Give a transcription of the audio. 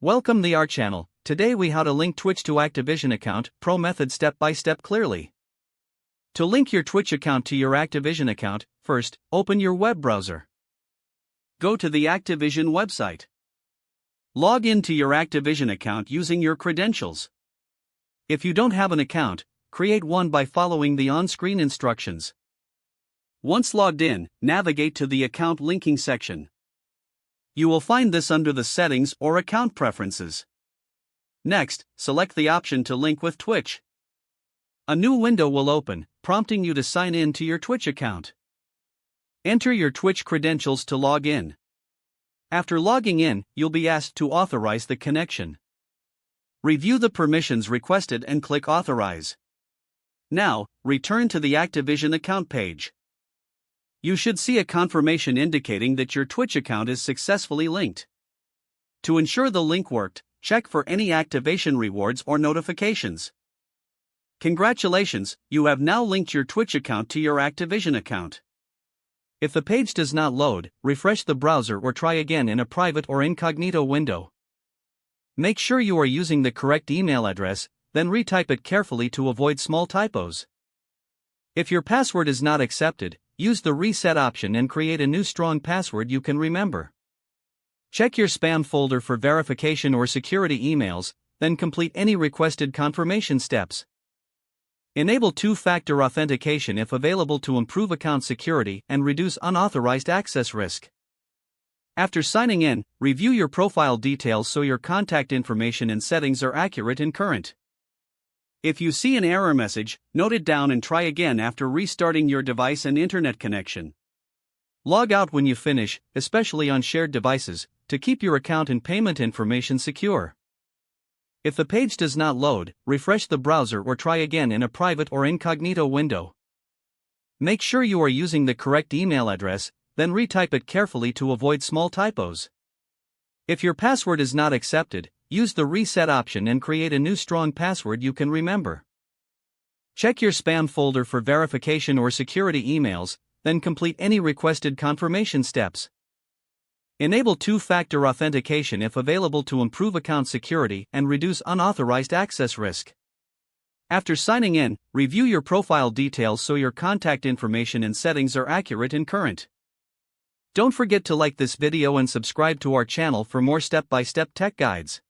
Welcome to our channel. Today we how to link Twitch to Activision account, pro method step by step clearly. To link your Twitch account to your Activision account, first, open your web browser. Go to the Activision website. Log into your Activision account using your credentials. If you don't have an account, create one by following the on-screen instructions. Once logged in, navigate to the account linking section. You will find this under the Settings or Account Preferences. Next, select the option to link with Twitch. A new window will open, prompting you to sign in to your Twitch account. Enter your Twitch credentials to log in. After logging in, you'll be asked to authorize the connection. Review the permissions requested and click Authorize. Now, return to the Activision account page. You should see a confirmation indicating that your Twitch account is successfully linked. To ensure the link worked, check for any activation rewards or notifications. Congratulations, you have now linked your Twitch account to your Activision account. If the page does not load, refresh the browser or try again in a private or incognito window. Make sure you are using the correct email address, then retype it carefully to avoid small typos. If your password is not accepted, use the reset option and create a new strong password you can remember. Check your spam folder for verification or security emails, then complete any requested confirmation steps. Enable two-factor authentication if available to improve account security and reduce unauthorized access risk. After signing in, review your profile details so your contact information and settings are accurate and current. If you see an error message, note it down and try again after restarting your device and internet connection. Log out when you finish, especially on shared devices, to keep your account and payment information secure. If the page does not load, refresh the browser or try again in a private or incognito window. Make sure you are using the correct email address, then retype it carefully to avoid small typos. If your password is not accepted, use the reset option and create a new strong password you can remember. Check your spam folder for verification or security emails, then complete any requested confirmation steps. Enable two-factor authentication if available to improve account security and reduce unauthorized access risk. After signing in, review your profile details so your contact information and settings are accurate and current. Don't forget to like this video and subscribe to our channel for more step-by-step tech guides.